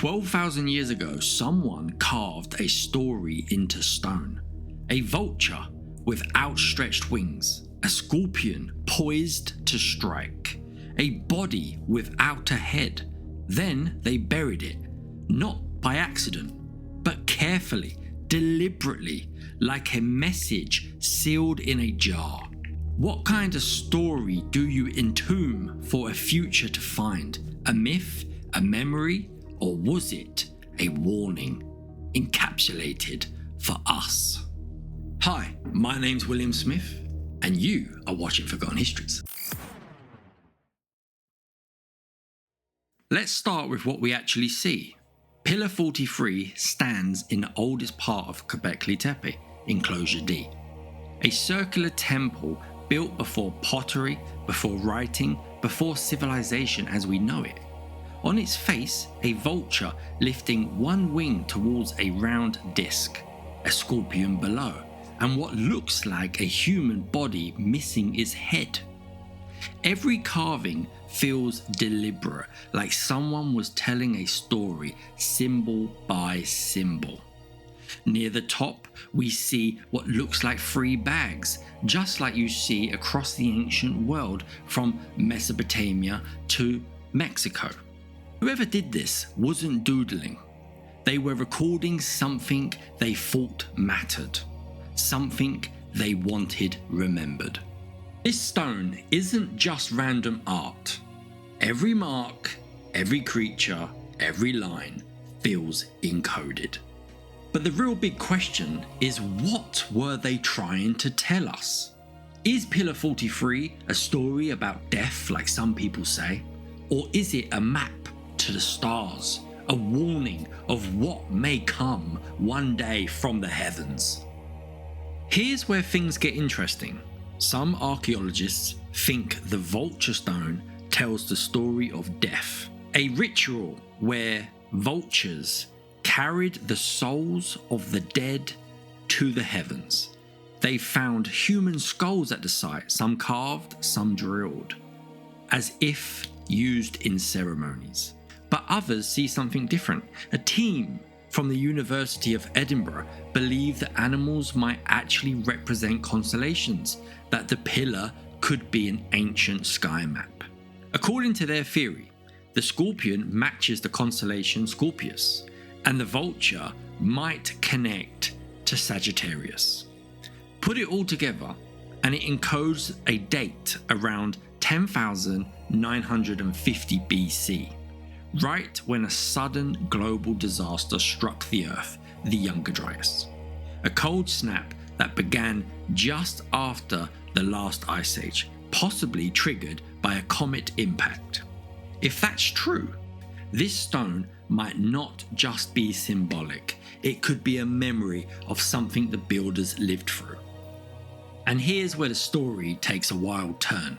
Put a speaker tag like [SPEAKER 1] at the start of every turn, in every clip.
[SPEAKER 1] 12,000 years ago, someone carved a story into stone. A vulture with outstretched wings, a scorpion poised to strike, a body without a head. Then they buried it, not by accident, but carefully, deliberately, like a message sealed in a jar. What kind of story do you entomb for a future to find? A myth, a memory, or was it a warning encapsulated for us? Hi, my name's William Smith, and you are watching Forgotten Histories. Let's start with what we actually see. Pillar 43 stands in the oldest part of Göbekli Tepe, Enclosure D. A circular temple built before pottery, before writing, before civilization as we know it. On its face, a vulture lifting one wing towards a round disc, a scorpion below, and what looks like a human body missing its head. Every carving feels deliberate, like someone was telling a story symbol by symbol. Near the top, we see what looks like 3 bags, just like you see across the ancient world from Mesopotamia to Mexico. Whoever did this wasn't doodling. They were recording something they thought mattered, something they wanted remembered. This stone isn't just random art. Every mark, every creature, every line feels encoded. But the real big question is, what were they trying to tell us? Is Pillar 43 a story about death like some people say? Or is it a map to the stars, a warning of what may come one day from the heavens? Here's where things get interesting. Some archaeologists think the Vulture Stone tells the story of death, a ritual where vultures carried the souls of the dead to the heavens. They found human skulls at the site, some carved, some drilled, as if used in ceremonies. But others see something different. A team from the University of Edinburgh believe that animals might actually represent constellations, that the pillar could be an ancient sky map. According to their theory, the scorpion matches the constellation Scorpius, and the vulture might connect to Sagittarius. Put it all together, and it encodes a date around 10,950 BC, right when a sudden global disaster struck the Earth, the Younger Dryas. A cold snap that began just after the last ice age, possibly triggered by a comet impact. If that's true, this stone might not just be symbolic, it could be a memory of something the builders lived through. And here's where the story takes a wild turn.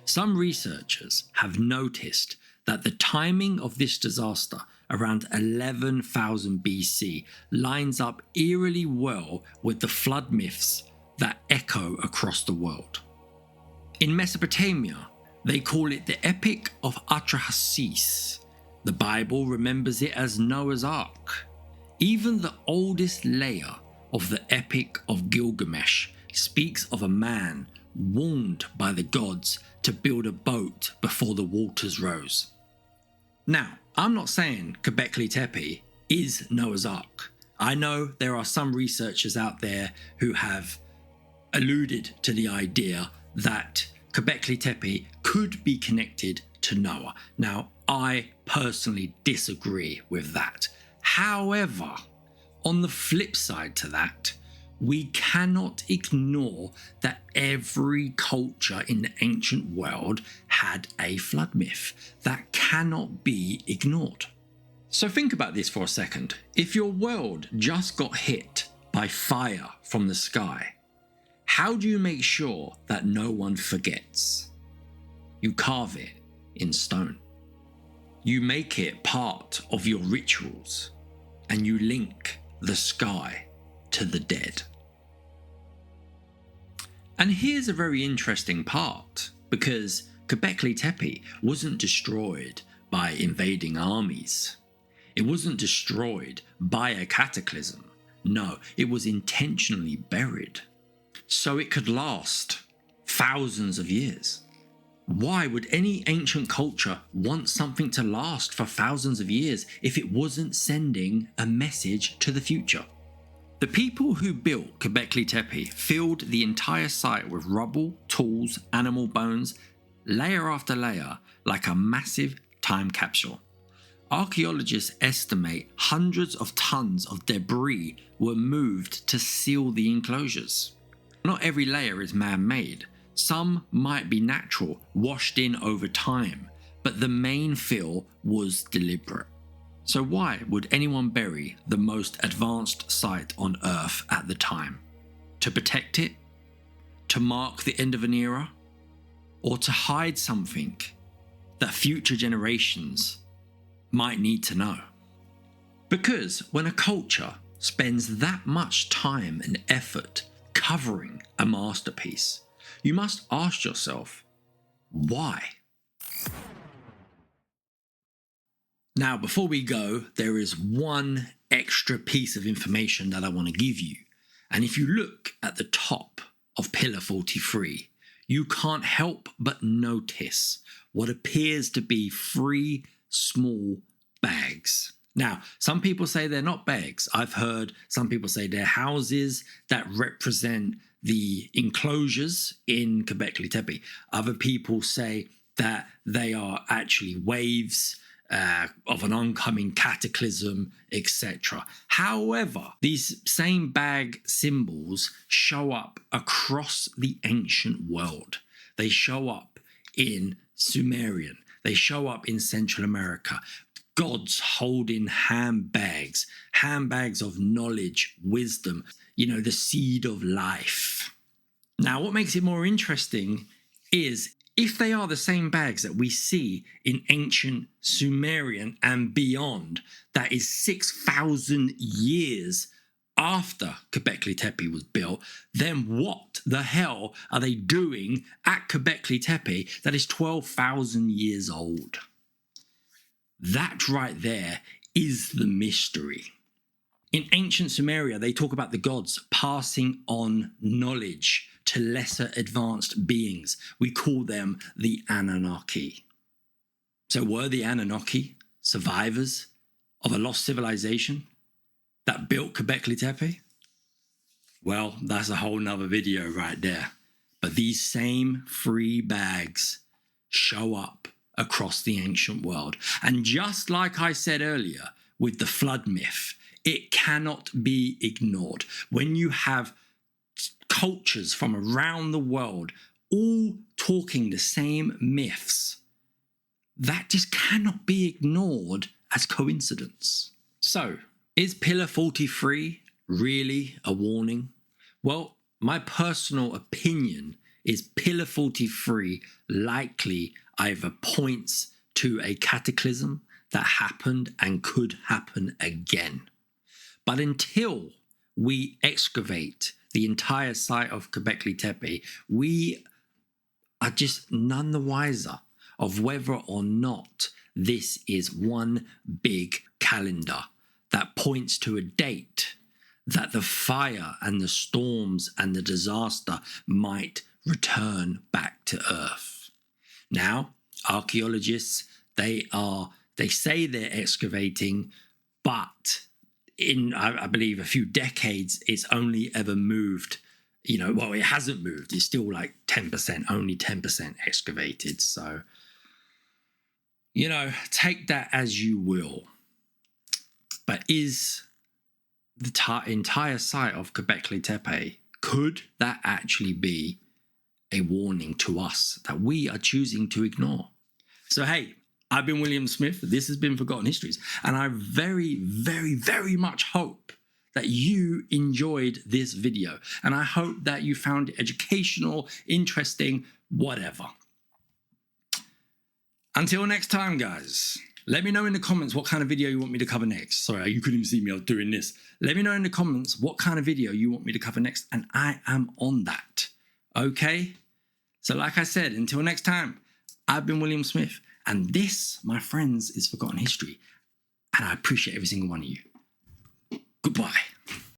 [SPEAKER 1] Some researchers have noticed that the timing of this disaster, around 11,000 BC, lines up eerily well with the flood myths that echo across the world. In Mesopotamia, they call it the Epic of Atrahasis. The Bible remembers it as Noah's Ark. Even the oldest layer of the Epic of Gilgamesh speaks of a man warned by the gods to build a boat before the waters rose. Now, I'm not saying Göbekli Tepe is Noah's Ark. I know there are some researchers out there who have alluded to the idea that Göbekli Tepe could be connected to Noah. Now, I personally disagree with that. However, on the flip side to that, we cannot ignore that every culture in the ancient world had a flood myth. That cannot be ignored. So think about this for a second. If your world just got hit by fire from the sky, how do you make sure that no one forgets? You carve it in stone. You make it part of your rituals, and you link the sky to the dead. And here's a very interesting part, because Göbekli Tepe wasn't destroyed by invading armies. It wasn't destroyed by a cataclysm. No, it was intentionally buried so it could last thousands of years. Why would any ancient culture want something to last for thousands of years if it wasn't sending a message to the future? The people who built Göbekli Tepe filled the entire site with rubble, tools, animal bones, layer after layer, like a massive time capsule. Archaeologists estimate hundreds of tons of debris were moved to seal the enclosures. Not every layer is man-made. Some might be natural, washed in over time, but the main fill was deliberate. So why would anyone bury the most advanced site on Earth at the time? To protect it? To mark the end of an era? Or to hide something that future generations might need to know? Because when a culture spends that much time and effort covering a masterpiece, you must ask yourself, why? Now, before we go, there is one extra piece of information that I want to give you. And if you look at the top of Pillar 43, you can't help but notice what appears to be 3 small bags. Now, some people say they're not bags. I've heard some people say they're houses that represent the enclosures in Göbekli Tepe. Other people say that they are actually waves of an oncoming cataclysm, etc. However, these same bag symbols show up across the ancient world. They show up in Sumerian. They show up in Central America. Gods holding handbags of knowledge, wisdom, the seed of life. Now, what makes it more interesting is if they are the same bags that we see in ancient Sumerian and beyond, that is 6,000 years after Göbekli Tepe was built, then what the hell are they doing at Göbekli Tepe that is 12,000 years old? That right there is the mystery. In ancient Sumeria, they talk about the gods passing on knowledge to lesser advanced beings. We call them the Anunnaki. So were the Anunnaki survivors of a lost civilization that built Göbekli Tepe? Well, that's a whole nother video right there. But these same 3 bags show up across the ancient world. And just like I said earlier with the flood myth, it cannot be ignored. When you have cultures from around the world all talking the same myths, that just cannot be ignored as coincidence. So, is Pillar 43 really a warning? Well, my personal opinion is Pillar 43 likely either points to a cataclysm that happened and could happen again. But until we excavate the entire site of Göbekli Tepe, we are just none the wiser of whether or not this is one big calendar that points to a date that the fire and the storms and the disaster might return back to Earth. Now, archaeologists, they say they're excavating, but in, I believe, a few decades, it's only ever moved, it hasn't moved. It's still like 10%, only 10% excavated. So, take that as you will. But is the entire site of Göbekli Tepe, could that actually be a warning to us that we are choosing to ignore? So, hey, I've been William Smith. This has been Forgotten Histories. And I very, very, very much hope that you enjoyed this video. And I hope that you found it educational, interesting, whatever. Until next time, guys, let me know in the comments what kind of video you want me to cover next. Sorry, you couldn't even see me, I was doing this. Let me know in the comments what kind of video you want me to cover next, and I am on that. Okay? So like I said, until next time, I've been William Smith. And this, my friends, is Forgotten History. and I appreciate every single one of you. Goodbye.